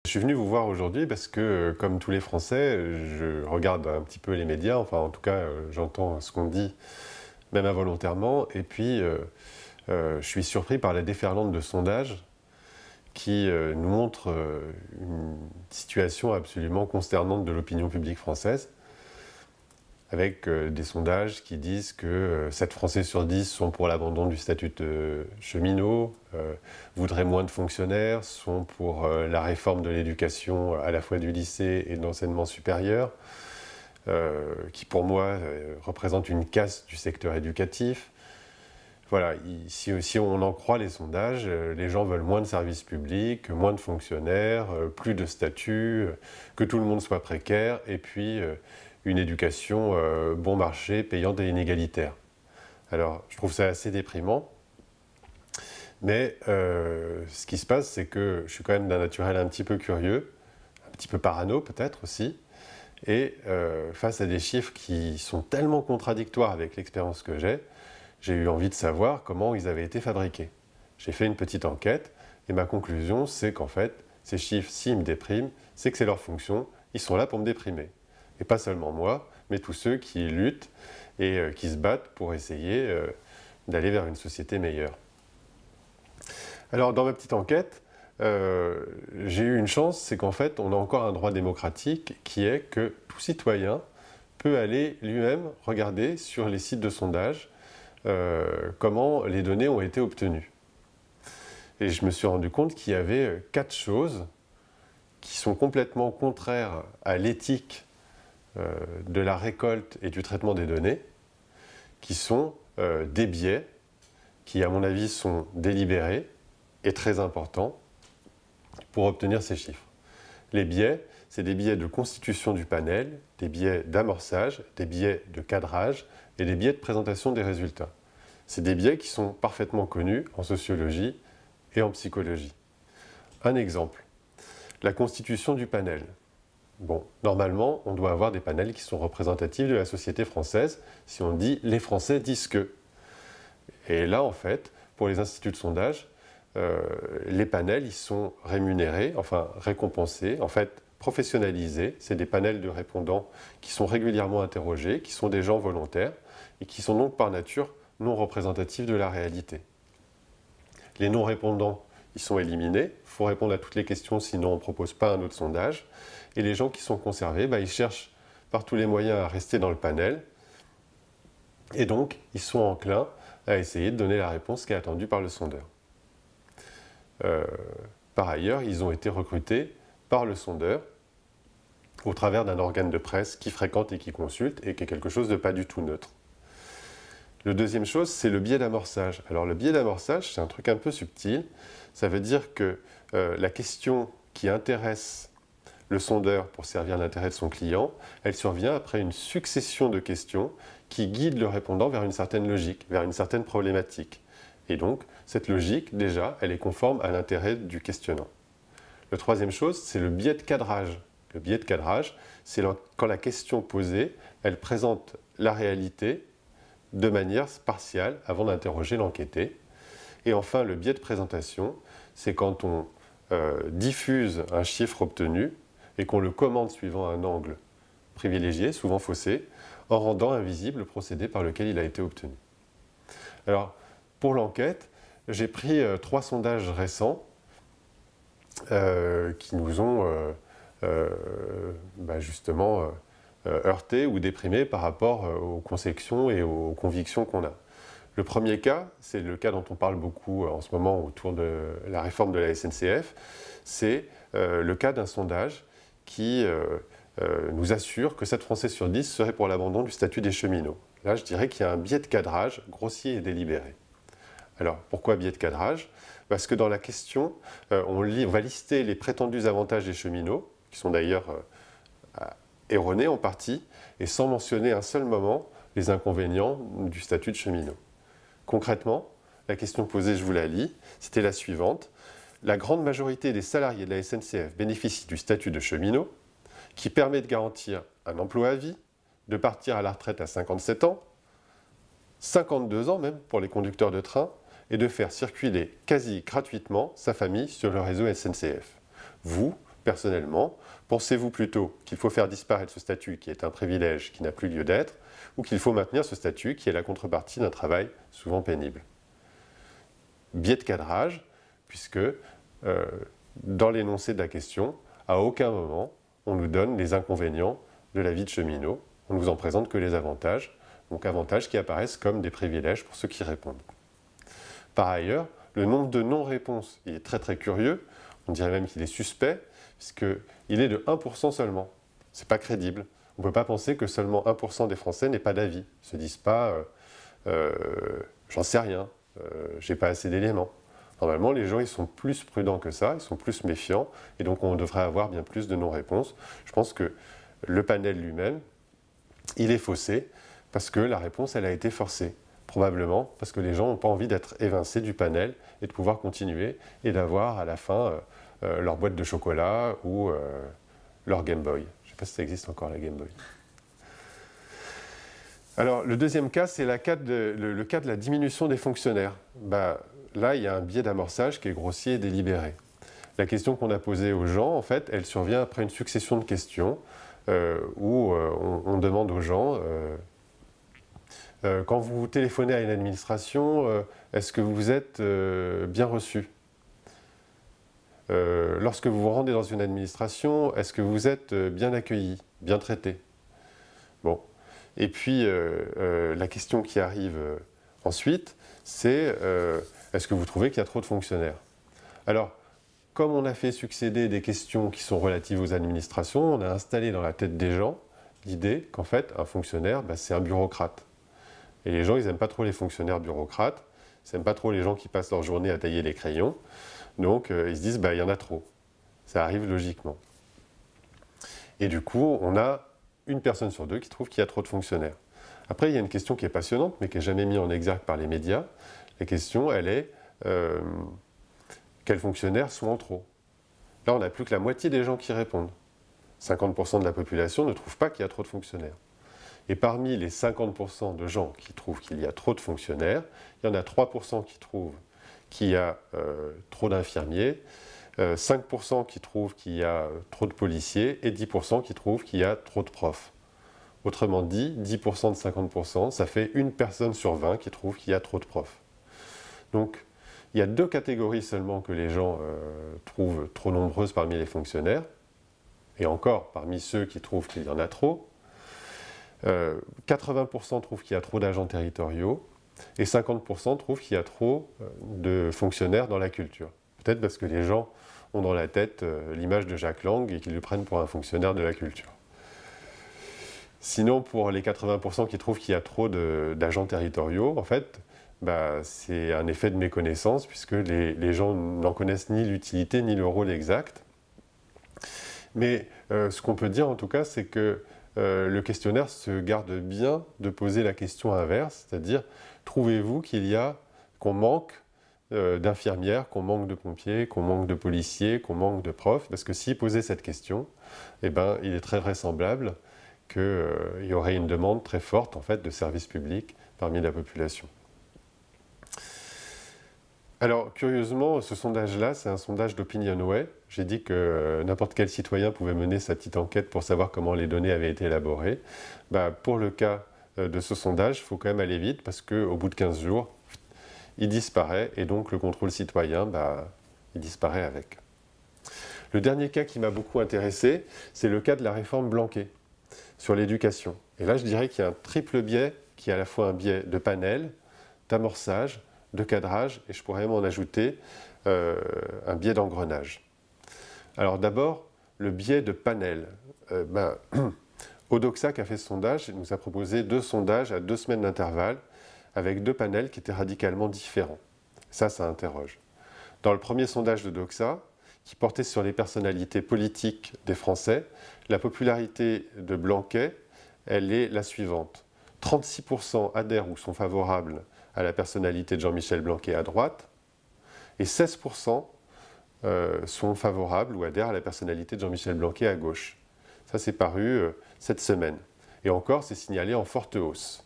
Je suis venu vous voir aujourd'hui parce que, comme tous les Français, je regarde un petit peu les médias, enfin en tout cas j'entends ce qu'on dit, même involontairement, et puis je suis surpris par la déferlante de sondages qui nous montrent une situation absolument consternante de l'opinion publique française, avec des sondages qui disent que 7 Français sur 10 sont pour l'abandon du statut de cheminot, voudraient moins de fonctionnaires, sont pour la réforme de l'éducation à la fois du lycée et de l'enseignement supérieur, qui pour moi représente une casse du secteur éducatif. Voilà, si on en croit les sondages, les gens veulent moins de services publics, moins de fonctionnaires, plus de statut, que tout le monde soit précaire, et puis une éducation bon marché, payante et inégalitaire. Alors, je trouve ça assez déprimant, mais ce qui se passe, c'est que je suis quand même d'un naturel un petit peu curieux, un petit peu parano peut-être aussi, et face à des chiffres qui sont tellement contradictoires avec l'expérience que j'ai eu envie de savoir comment ils avaient été fabriqués. J'ai fait une petite enquête, et ma conclusion, c'est qu'en fait, ces chiffres, s'ils me dépriment, c'est que c'est leur fonction, ils sont là pour me déprimer. Et pas seulement moi, mais tous ceux qui luttent et qui se battent pour essayer d'aller vers une société meilleure. Alors, dans ma petite enquête, j'ai eu une chance, c'est qu'en fait, on a encore un droit démocratique qui est que tout citoyen peut aller lui-même regarder sur les sites de sondage comment les données ont été obtenues. Et je me suis rendu compte qu'il y avait 4 choses qui sont complètement contraires à l'éthique de la récolte et du traitement des données, qui sont des biais, qui à mon avis sont délibérés et très importants pour obtenir ces chiffres. Les biais, c'est des biais de constitution du panel, des biais d'amorçage, des biais de cadrage et des biais de présentation des résultats. C'est des biais qui sont parfaitement connus en sociologie et en psychologie. Un exemple, la constitution du panel. Bon, normalement, on doit avoir des panels qui sont représentatifs de la société française si on dit « les Français disent que ». Et là, en fait, pour les instituts de sondage, les panels, ils sont rémunérés, enfin récompensés, en fait professionnalisés. C'est des panels de répondants qui sont régulièrement interrogés, qui sont des gens volontaires et qui sont donc par nature non représentatifs de la réalité. Les non-répondants, ils sont éliminés. Il faut répondre à toutes les questions, sinon on ne propose pas un autre sondage. Et les gens qui sont conservés, ils cherchent par tous les moyens à rester dans le panel. Et donc, ils sont enclins à essayer de donner la réponse qui est attendue par le sondeur. Par ailleurs, ils ont été recrutés par le sondeur au travers d'un organe de presse qui fréquente et qui consulte et qui est quelque chose de pas du tout neutre. La deuxième chose, c'est le biais d'amorçage. Alors le biais d'amorçage, c'est un truc un peu subtil. Ça veut dire que la question qui intéresse le sondeur pour servir l'intérêt de son client, elle survient après une succession de questions qui guident le répondant vers une certaine logique, vers une certaine problématique. Et donc, cette logique, déjà, elle est conforme à l'intérêt du questionnant. La troisième chose, c'est le biais de cadrage. Le biais de cadrage, c'est quand la question posée, elle présente la réalité de manière partiale avant d'interroger l'enquêté. Et enfin, le biais de présentation, c'est quand on diffuse un chiffre obtenu et qu'on le commande suivant un angle privilégié, souvent faussé, en rendant invisible le procédé par lequel il a été obtenu. Alors, pour l'enquête, j'ai pris 3 sondages récents qui nous ont justement heurtés ou déprimés par rapport aux conceptions et aux convictions qu'on a. Le premier cas, c'est le cas dont on parle beaucoup en ce moment autour de la réforme de la SNCF, c'est le cas d'un sondage qui nous assure que 7 Français sur 10 seraient pour l'abandon du statut des cheminots. Là, je dirais qu'il y a un biais de cadrage grossier et délibéré. Alors, pourquoi biais de cadrage? Parce que dans la question, on va lister les prétendus avantages des cheminots, qui sont d'ailleurs erronés en partie, et sans mentionner un seul moment les inconvénients du statut de cheminot. Concrètement, la question posée, je vous la lis, c'était la suivante. La grande majorité des salariés de la SNCF bénéficient du statut de cheminot, qui permet de garantir un emploi à vie, de partir à la retraite à 57 ans, 52 ans même pour les conducteurs de train, et de faire circuler quasi gratuitement sa famille sur le réseau SNCF. Vous, personnellement, pensez-vous plutôt qu'il faut faire disparaître ce statut qui est un privilège qui n'a plus lieu d'être, ou qu'il faut maintenir ce statut qui est la contrepartie d'un travail souvent pénible? Biais de cadrage, puisque dans l'énoncé de la question, à aucun moment on nous donne les inconvénients de la vie de cheminot, on ne vous en présente que les avantages, donc avantages qui apparaissent comme des privilèges pour ceux qui répondent. Par ailleurs, le nombre de non-réponses, il est très très curieux, on dirait même qu'il est suspect, puisqu'il est de 1% seulement. Ce n'est pas crédible. On ne peut pas penser que seulement 1% des Français n'aient pas d'avis. Ils ne se disent pas j'en sais rien, j'ai pas assez d'éléments. Normalement, les gens ils sont plus prudents que ça, ils sont plus méfiants, et donc on devrait avoir bien plus de non-réponses. Je pense que le panel lui-même, il est faussé, parce que la réponse, elle a été forcée. Probablement parce que les gens n'ont pas envie d'être évincés du panel et de pouvoir continuer et d'avoir à la fin leur boîte de chocolat ou leur Game Boy. Je ne sais pas si ça existe encore, la Game Boy. Alors, le deuxième cas, c'est le cas de la diminution des fonctionnaires. Là, il y a un biais d'amorçage qui est grossier et délibéré. La question qu'on a posée aux gens, en fait, elle survient après une succession de questions où on demande aux gens quand vous téléphonez à une administration, est-ce que vous êtes bien reçu? Lorsque vous vous rendez dans une administration, est-ce que vous êtes bien accueilli, bien traité? Bon. Et puis, la question qui arrive ensuite, c'est est-ce que vous trouvez qu'il y a trop de fonctionnaires? Alors, comme on a fait succéder des questions qui sont relatives aux administrations, on a installé dans la tête des gens l'idée qu'en fait, un fonctionnaire, c'est un bureaucrate. Et les gens, ils n'aiment pas trop les fonctionnaires bureaucrates, ils n'aiment pas trop les gens qui passent leur journée à tailler les crayons, donc ils se disent, il y en a trop. Ça arrive logiquement. Et du coup, on a une personne sur deux qui trouve qu'il y a trop de fonctionnaires. Après, il y a une question qui est passionnante, mais qui n'est jamais mise en exergue par les médias. La question, elle est, quels fonctionnaires sont en trop? Là, on n'a plus que la moitié des gens qui répondent. 50% de la population ne trouve pas qu'il y a trop de fonctionnaires. Et parmi les 50% de gens qui trouvent qu'il y a trop de fonctionnaires, il y en a 3% qui trouvent qu'il y a trop d'infirmiers, 5% qui trouvent qu'il y a trop de policiers et 10% qui trouvent qu'il y a trop de profs. Autrement dit, 10% de 50%, ça fait une personne sur 20 qui trouve qu'il y a trop de profs. Donc, il y a deux catégories seulement que les gens trouvent trop nombreuses parmi les fonctionnaires, et encore parmi ceux qui trouvent qu'il y en a trop. 80% trouvent qu'il y a trop d'agents territoriaux et 50% trouvent qu'il y a trop de fonctionnaires dans la culture. Peut-être parce que les gens ont dans la tête l'image de Jack Lang et qu'ils le prennent pour un fonctionnaire de la culture. Sinon, pour les 80% qui trouvent qu'il y a trop d'agents territoriaux, en fait, c'est un effet de méconnaissance puisque les gens n'en connaissent ni l'utilité ni le rôle exact. Mais ce qu'on peut dire en tout cas, c'est que le questionnaire se garde bien de poser la question inverse, c'est-à-dire trouvez-vous qu'on manque d'infirmières, qu'on manque de pompiers, qu'on manque de policiers, qu'on manque de profs? Parce que s'il posait cette question, il est très vraisemblable qu'il y aurait une demande très forte en fait, de services publics parmi la population. Alors, curieusement, ce sondage-là, c'est un sondage d'OpinionWay. J'ai dit que n'importe quel citoyen pouvait mener sa petite enquête pour savoir comment les données avaient été élaborées. Pour le cas de ce sondage, il faut quand même aller vite parce qu'au bout de 15 jours, il disparaît et donc le contrôle citoyen, il disparaît avec. Le dernier cas qui m'a beaucoup intéressé, c'est le cas de la réforme Blanquer sur l'éducation. Et là, je dirais qu'il y a un triple biais qui est à la fois un biais de panel, d'amorçage, de cadrage, et je pourrais même en ajouter un biais d'engrenage. Alors d'abord, le biais de panel. Odoxa qui a fait ce sondage nous a proposé 2 sondages à 2 semaines d'intervalle avec 2 panels qui étaient radicalement différents. Ça interroge. Dans le premier sondage d'Odoxa, qui portait sur les personnalités politiques des Français, la popularité de Blanquer, elle est la suivante. 36% adhèrent ou sont favorables à la personnalité de Jean-Michel Blanquer à droite, et 16% sont favorables ou adhèrent à la personnalité de Jean-Michel Blanquer à gauche. Ça, c'est paru cette semaine. Et encore, c'est signalé en forte hausse.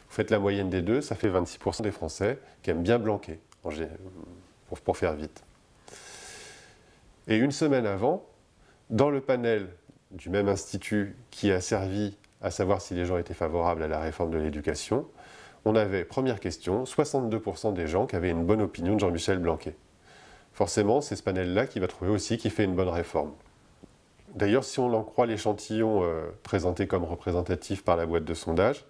Vous faites la moyenne des deux, ça fait 26% des Français qui aiment bien Blanquer, pour faire vite. Et une semaine avant, Dans le panel du même institut qui a servi à savoir si les gens étaient favorables à la réforme de l'éducation, on avait, première question, 62% des gens qui avaient une bonne opinion de Jean-Michel Blanquer. Forcément, c'est ce panel-là qui va trouver aussi qu'il fait une bonne réforme. D'ailleurs, si on en croit l'échantillon présenté comme représentatif par la boîte de sondage,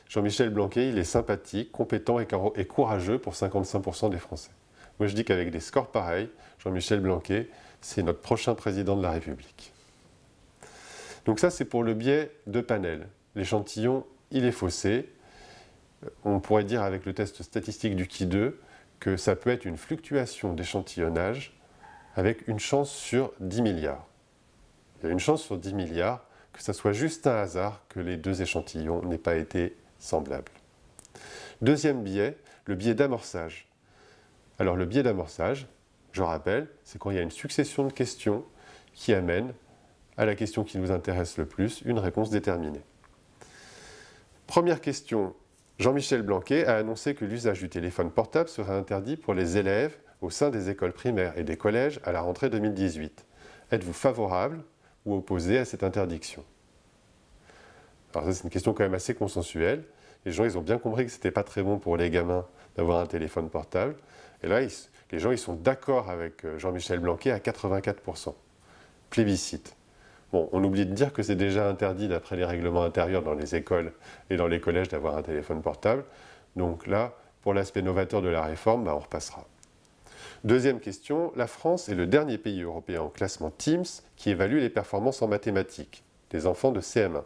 Jean-Michel Blanquer, il est sympathique, compétent et courageux pour 55% des Français. Moi, je dis qu'avec des scores pareils, Jean-Michel Blanquer, c'est notre prochain président de la République. Donc ça, c'est pour le biais de panel. L'échantillon, il est faussé. On pourrait dire avec le test statistique du Qui2 que ça peut être une fluctuation d'échantillonnage avec une chance sur 10 milliards. Il y a une chance sur 10 milliards que ça soit juste un hasard que les deux échantillons n'aient pas été semblables. Deuxième biais, le biais d'amorçage. Alors le biais d'amorçage, je rappelle, c'est quand il y a une succession de questions qui amènent à la question qui nous intéresse le plus, une réponse déterminée. Première question, Jean-Michel Blanquer a annoncé que l'usage du téléphone portable serait interdit pour les élèves au sein des écoles primaires et des collèges à la rentrée 2018. Êtes-vous favorable ou opposé à cette interdiction? Alors ça, c'est une question quand même assez consensuelle. Les gens, ils ont bien compris que ce n'était pas très bon pour les gamins d'avoir un téléphone portable. Et là, les gens, ils sont d'accord avec Jean-Michel Blanquer à 84%. Plébiscite. Bon, on oublie de dire que c'est déjà interdit d'après les règlements intérieurs dans les écoles et dans les collèges d'avoir un téléphone portable. Donc là, pour l'aspect novateur de la réforme, on repassera. Deuxième question, la France est le dernier pays européen au classement Teams qui évalue les performances en mathématiques des enfants de CM1.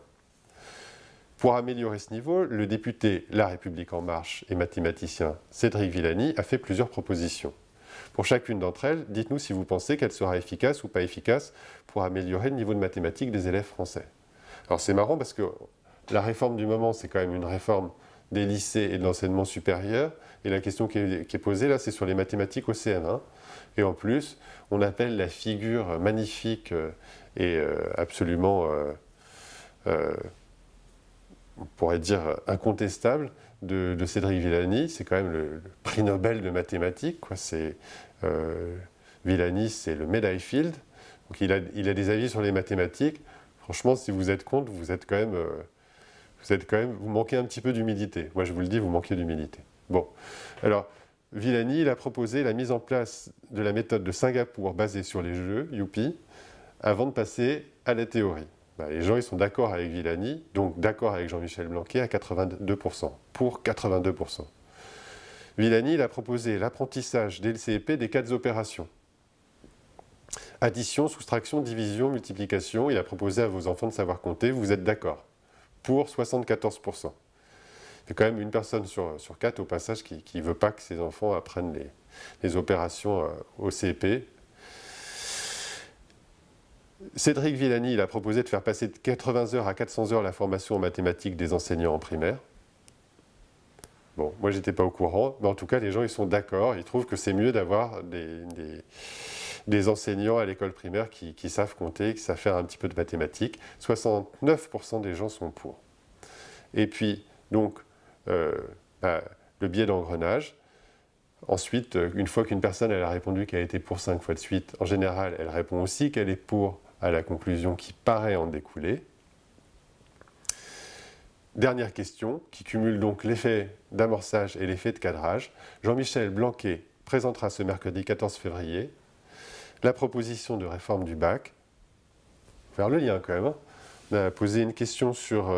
Pour améliorer ce niveau, le député La République En Marche et mathématicien Cédric Villani a fait plusieurs propositions. Pour chacune d'entre elles, dites-nous si vous pensez qu'elle sera efficace ou pas efficace pour améliorer le niveau de mathématiques des élèves français. Alors c'est marrant parce que la réforme du moment, c'est quand même une réforme des lycées et de l'enseignement supérieur. Et la question qui est posée là, c'est sur les mathématiques au CM1. Et en plus, on appelle la figure magnifique et absolument, on pourrait dire, incontestable de Cédric Villani. C'est quand même le prix Nobel de mathématiques, quoi. Villani, c'est le médaille Field. Donc il a des avis sur les mathématiques. Franchement, si vous êtes contre, vous manquez un petit peu d'humilité. Moi, je vous le dis, vous manquez d'humilité. Bon, alors, Villani, il a proposé la mise en place de la méthode de Singapour basée sur les jeux, youpi, avant de passer à la théorie. Les gens, ils sont d'accord avec Villani, donc d'accord avec Jean-Michel Blanquer à 82%, pour 82%. Villani, il a proposé l'apprentissage dès le CEP des 4 opérations. Addition, soustraction, division, multiplication. Il a proposé à vos enfants de savoir compter. Vous êtes d'accord? Pour 74%. Il y a quand même une personne sur 4 au passage qui ne veut pas que ses enfants apprennent les opérations au CEP. Cédric Villani, il a proposé de faire passer de 80 heures à 400 heures la formation en mathématiques des enseignants en primaire. Bon, moi, j'étais pas au courant, mais en tout cas, les gens, ils sont d'accord. Ils trouvent que c'est mieux d'avoir des enseignants à l'école primaire qui savent compter, qui savent faire un petit peu de mathématiques. 69% des gens sont pour. Et puis, donc, le biais d'engrenage. Ensuite, une fois qu'une personne elle a répondu qu'elle était pour 5 fois de suite, en général, elle répond aussi qu'elle est pour à la conclusion qui paraît en découler. Dernière question, qui cumule donc l'effet d'amorçage et l'effet de cadrage. Jean-Michel Blanquer présentera ce mercredi 14 février la proposition de réforme du bac. Faire le lien quand même. On a posé une question sur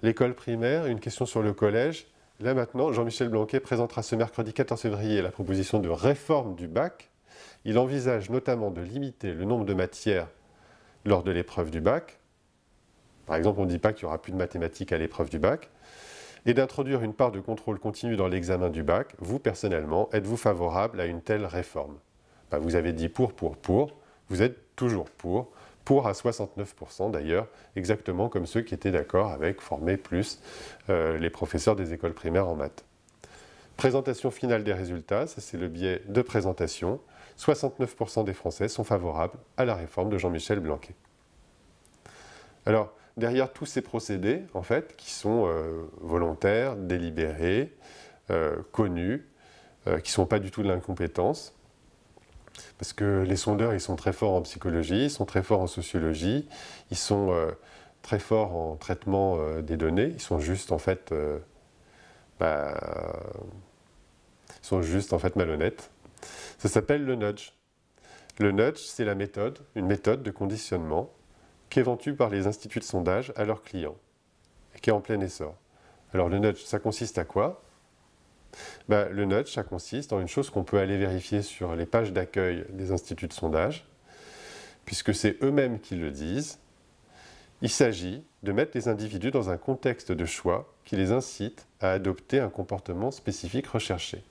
l'école primaire, une question sur le collège. Là maintenant, Jean-Michel Blanquer présentera ce mercredi 14 février la proposition de réforme du bac. Il envisage notamment de limiter le nombre de matières lors de l'épreuve du bac. Par exemple, on ne dit pas qu'il n'y aura plus de mathématiques à l'épreuve du bac. Et d'introduire une part de contrôle continu dans l'examen du bac. Vous, personnellement, êtes-vous favorable à une telle réforme? Vous avez dit pour. Vous êtes toujours pour à 69% d'ailleurs, exactement comme ceux qui étaient d'accord avec former plus les professeurs des écoles primaires en maths. Présentation finale des résultats, ça c'est le biais de présentation. 69% des Français sont favorables à la réforme de Jean-Michel Blanquer. Alors, derrière tous ces procédés, en fait, qui sont volontaires, délibérés, connus, qui ne sont pas du tout de l'incompétence, Parce que les sondeurs, ils sont très forts en psychologie, ils sont très forts en sociologie, ils sont très forts en traitement des données, ils sont juste en fait, bah, ils sont juste en fait malhonnêtes. Ça s'appelle le nudge. Le nudge, c'est la méthode, une méthode de conditionnement qui est vendue par les instituts de sondage à leurs clients et qui est en plein essor. Alors le nudge, ça consiste à quoi? Le nudge, ça consiste en une chose qu'on peut aller vérifier sur les pages d'accueil des instituts de sondage, puisque c'est eux-mêmes qui le disent. Il s'agit de mettre les individus dans un contexte de choix qui les incite à adopter un comportement spécifique recherché.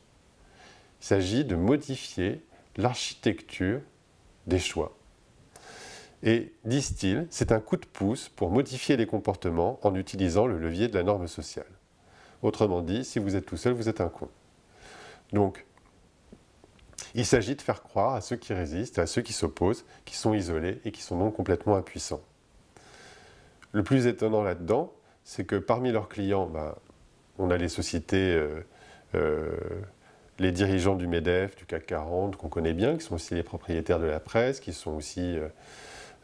Il s'agit de modifier l'architecture des choix. Et, disent-ils, c'est un coup de pouce pour modifier les comportements en utilisant le levier de la norme sociale. Autrement dit, si vous êtes tout seul, vous êtes un con. Donc, il s'agit de faire croire à ceux qui résistent, à ceux qui s'opposent, qui sont isolés et qui sont donc complètement impuissants. Le plus étonnant là-dedans, c'est que parmi leurs clients, on a les sociétés, les dirigeants du MEDEF, du CAC 40, qu'on connaît bien, qui sont aussi les propriétaires de la presse, qui sont aussi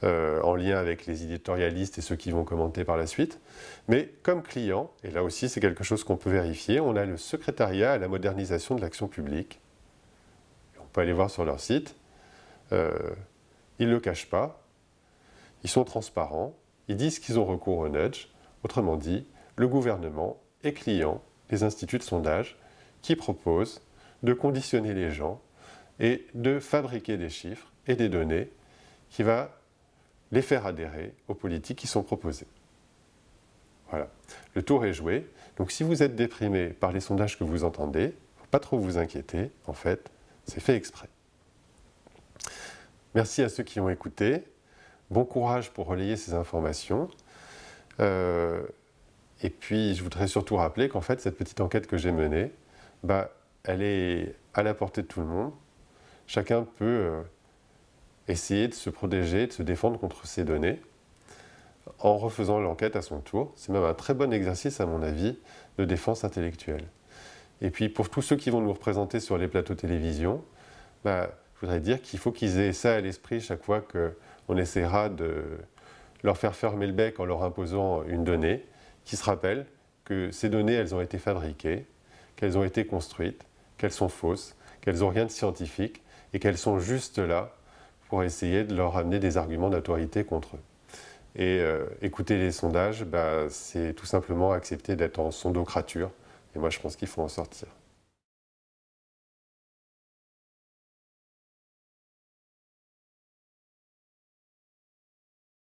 en lien avec les éditorialistes et ceux qui vont commenter par la suite. Mais comme client, et là aussi c'est quelque chose qu'on peut vérifier, on a le secrétariat à la modernisation de l'action publique. On peut aller voir sur leur site. Ils ne le cachent pas. Ils sont transparents. Ils disent qu'ils ont recours au nudge. Autrement dit, le gouvernement est client des instituts de sondage qui proposent de conditionner les gens et de fabriquer des chiffres et des données qui va les faire adhérer aux politiques qui sont proposées. Voilà. Le tour est joué. Donc si vous êtes déprimé par les sondages que vous entendez, il ne faut pas trop vous inquiéter. En fait, c'est fait exprès. Merci à ceux qui ont écouté. Bon courage pour relayer ces informations. Et puis, je voudrais surtout rappeler qu'en fait, cette petite enquête que j'ai menée, elle est à la portée de tout le monde. Chacun peut essayer de se protéger, de se défendre contre ces données en refaisant l'enquête à son tour. C'est même un très bon exercice, à mon avis, de défense intellectuelle. Et puis, pour tous ceux qui vont nous représenter sur les plateaux télévision, je voudrais dire qu'il faut qu'ils aient ça à l'esprit chaque fois qu'on essaiera de leur faire fermer le bec en leur imposant une donnée, qu'ils se rappellent que ces données, elles ont été fabriquées, qu'elles ont été construites, qu'elles sont fausses, qu'elles n'ont rien de scientifique et qu'elles sont juste là pour essayer de leur amener des arguments d'autorité contre eux. Et écouter les sondages, c'est tout simplement accepter d'être en sondocrature. Et moi, je pense qu'il faut en sortir.